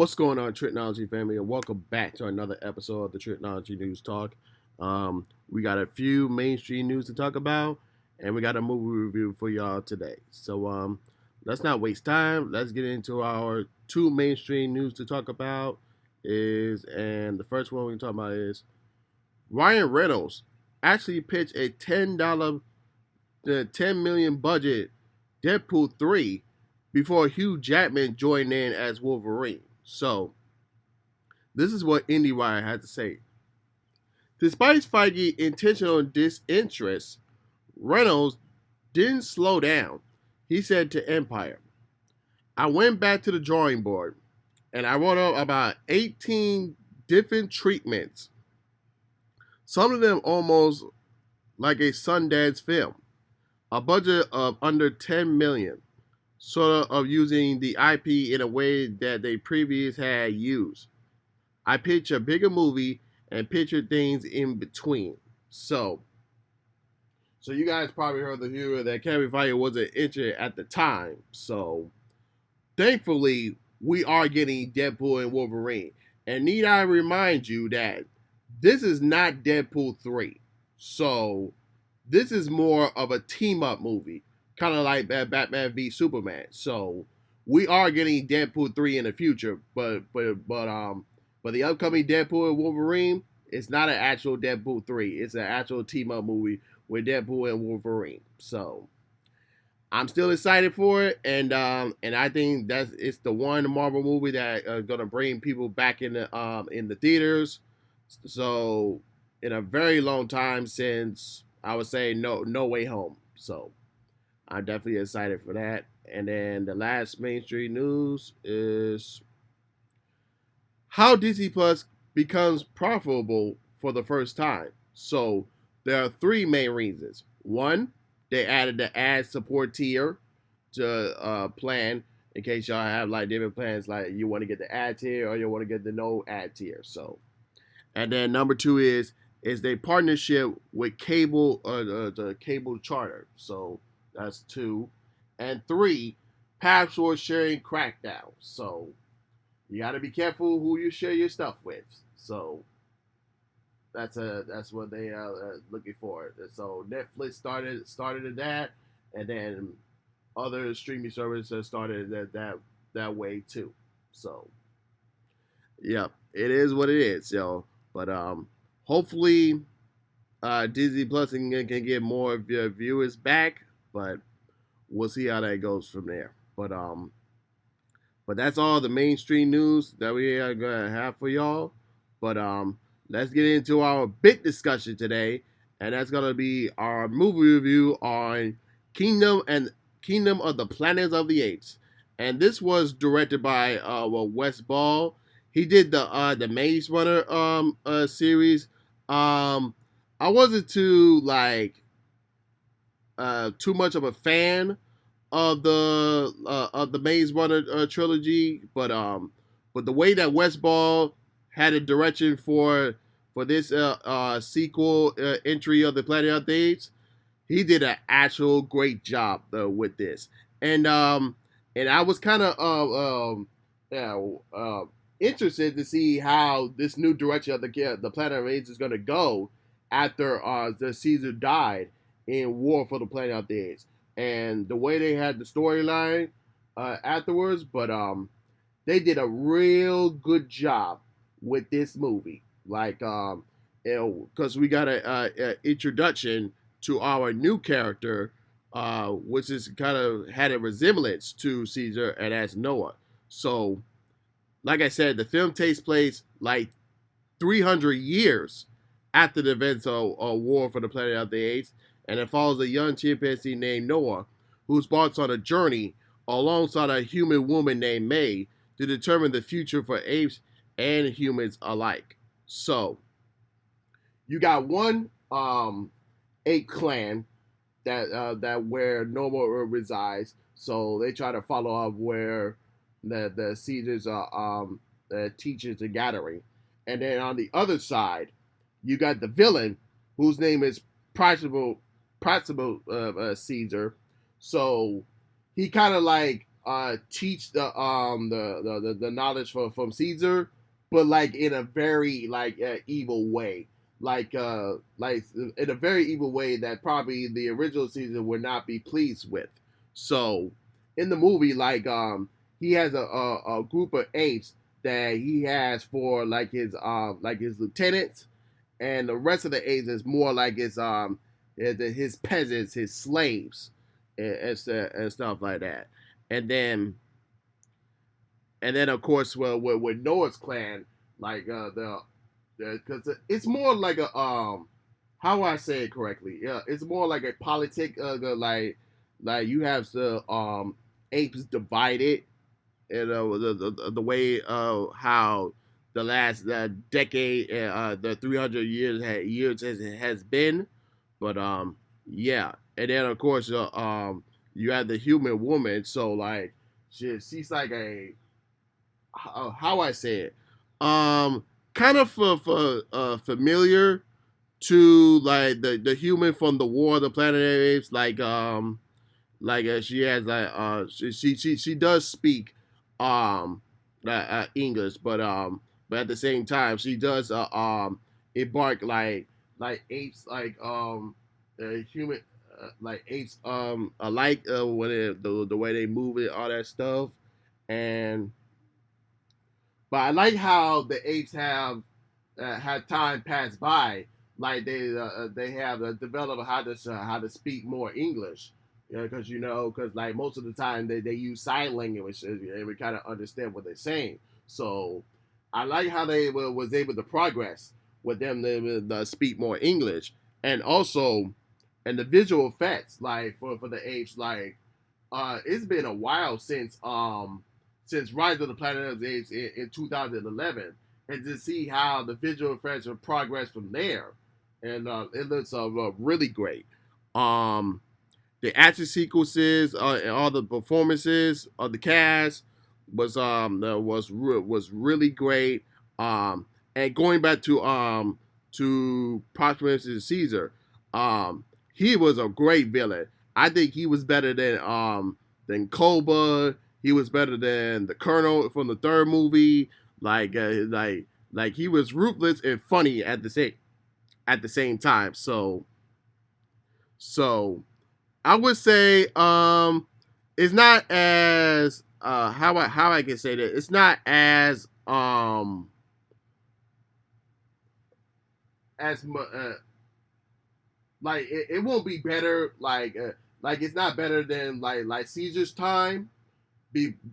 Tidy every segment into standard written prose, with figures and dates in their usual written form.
What's going on, Tricology family, and welcome back to another episode of the Tricology News Talk. We got a few mainstream news to talk about, and we got a movie review for y'all today. So let's not waste time. Let's get into our two mainstream news to talk about. And the first one we can talk about is Ryan Reynolds actually pitched a $10 million budget Deadpool 3 before Hugh Jackman joined in as Wolverine. So, this is what IndieWire had to say. Despite Feige's intentional disinterest, Reynolds didn't slow down. He said to Empire, I went back to the drawing board and I wrote up about 18 different treatments. Some of them almost like a Sundance film. A budget of under 10 million, sort of using the IP in a way that they previously had used. I picture a bigger movie and picture things in between. So you guys probably heard the viewer that Kevin Feige wasn't interested at the time. So thankfully, we are getting Deadpool and Wolverine. And need I remind you that this is not Deadpool 3. So this is more of a team up movie, kind of like Batman v Superman. So we are getting Deadpool 3 in the future, but the upcoming Deadpool and Wolverine, it's not an actual Deadpool 3. It's an actual team up movie with Deadpool and Wolverine. So I'm still excited for it, and I think it's the one Marvel movie that gonna bring people back in the theaters. So in a very long time since I would say no Way Home. So I'm definitely excited for that. And then the last mainstream news is how Disney Plus becomes profitable for the first time. So there are three main reasons. One, they added the ad support tier to plan in case y'all have like different plans, like you want to get the ad tier or you want to get the no ad tier. So, and then number two is their partnership with cable the cable charter. So that's two, and three, password sharing crackdown. So you got to be careful who you share your stuff with. So that's what they are looking for. So Netflix started that, and then other streaming services started that way too. So yeah, it is what it is. So, but hopefully Disney Plus can get more of your viewers back, but we'll see how that goes from there. But that's all the mainstream news that we are gonna have for y'all. But let's get into our big discussion today, and that's gonna be our movie review on Kingdom of the Planet of the Apes. And this was directed by Wes Ball. He did the Maze Runner series. I wasn't too much of a fan of the Maze Runner trilogy, but the way that Wes Ball had a direction for this sequel entry of the Planet of the Apes, he did an actual great job with this, and I was kind of interested to see how this new direction of the Planet of the Apes is going to go after the Caesar died in War for the Planet of the Apes, and the way they had the storyline afterwards. But they did a real good job with this movie, like because we got a introduction to our new character, which is kind of had a resemblance to Caesar, and as Noah. So, like I said, the film takes place like 300 years after the events of War for the Planet of the Apes, and it follows a young chimpanzee named Noah, who's brought on a journey alongside a human woman named May to determine the future for apes and humans alike. So, you got one ape clan that where Noah resides. So they try to follow up where the Caesars teachers are gathering, and then on the other side, you got the villain whose name is Proximal Caesar. So he kind of like teach the knowledge from Caesar, but like in a very like evil way, like in a very evil way that probably the original Caesar would not be pleased with. So in the movie, he has a group of apes that he has for like his lieutenants, and the rest of the apes is more like his peasants, his slaves, and stuff like that. And then of course, well, with Noah's clan, like the because it's more like a how do I say it correctly? Yeah, it's more like a politic. Like you have the apes divided, you know, the way how the last decade, the 300 years has been, but yeah, and then of course you have the human woman, so like she's like a how I say it, kind of familiar to like the human from the War of the Planet of the Apes, she has she does speak English, but at the same time she does embark like apes human like apes alike when the way they move it, all that stuff. And but I like how the apes have had time pass by, like they have developed how to speak more English. Because because like most of the time they use sign language and we kind of understand what they're saying. So I like how they was able to progress with them to speak more English, and also and the visual effects like for the apes, like it's been a while since Rise of the Planet of the Apes in 2011, and to see how the visual effects have progressed from there, and it looks really great. Um, the action sequences and all the performances of the cast was really great. And going back to Proximus and Caesar, um, he was a great villain. I think he was better than Koba. He was better than the Colonel from the third movie. Like he was ruthless and funny at the same time. So I would say it's not as how I can say that it's not as much like it won't be better like it's not better than like Caesar's time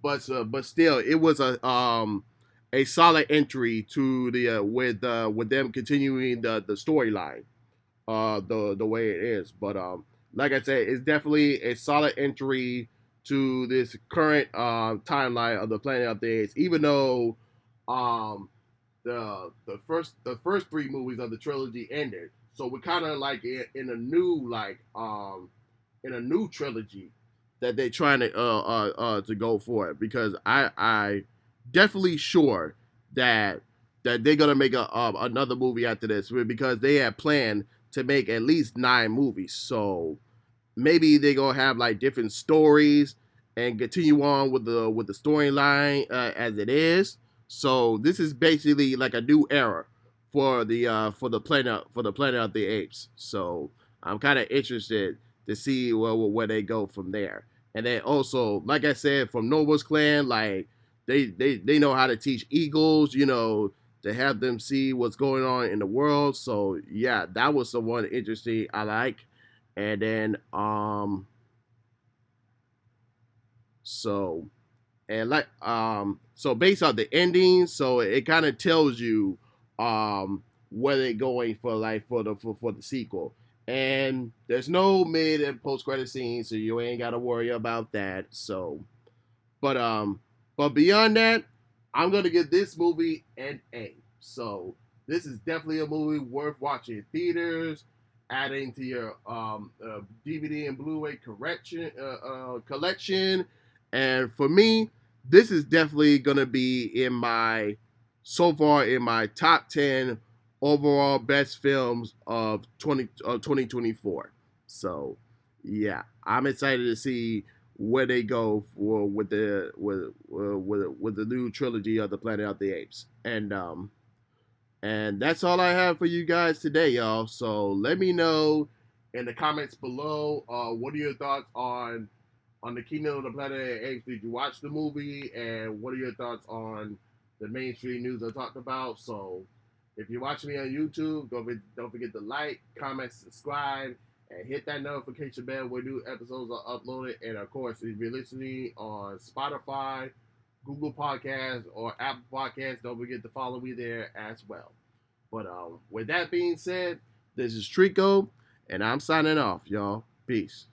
but still it was a solid entry to the with them continuing the storyline the way it is. But like I said, it's definitely a solid entry to this current timeline of the Planet of the Apes. Even though um, the first three movies of the trilogy ended, so we're kind of like in a new in a new trilogy that they're trying to go for it, because I definitely sure that they're gonna make another movie after this, because they have planned to make at least 9 movies. So maybe they're gonna have like different stories and continue on with the storyline as it is. So this is basically like a new era for the Planet of the Apes. So I'm kind of interested to see where they go from there. And then also, like I said, from Nova's clan, like they know how to teach eagles, to have them see what's going on in the world. So yeah, that was the one interesting I like. And then so so based on the ending, so it kind of tells you where they're going for like for the sequel. And there's no mid and post credit scenes, so you ain't gotta worry about that. So but beyond that, I'm gonna give this movie an A. So this is definitely a movie worth watching in theaters, adding to your DVD and Blu-ray collection. And for me, this is definitely gonna be in my so far in my top 10 overall best films of 2024. So yeah, I'm excited to see where they go for with the new trilogy of the Planet of the Apes. And that's all I have for you guys today, y'all. So let me know in the comments below. What are your thoughts on the Kingdom of the Planet of the Apes? Did you watch the movie? And what are your thoughts on the mainstream news I talked about? So if you're watching me on YouTube, don't forget to like, comment, subscribe, and hit that notification bell when new episodes are uploaded. And of course, if you're listening on Spotify, Google Podcasts, or Apple Podcasts, don't forget to follow me there as well. But with that being said, this is Trico, and I'm signing off, y'all. Peace.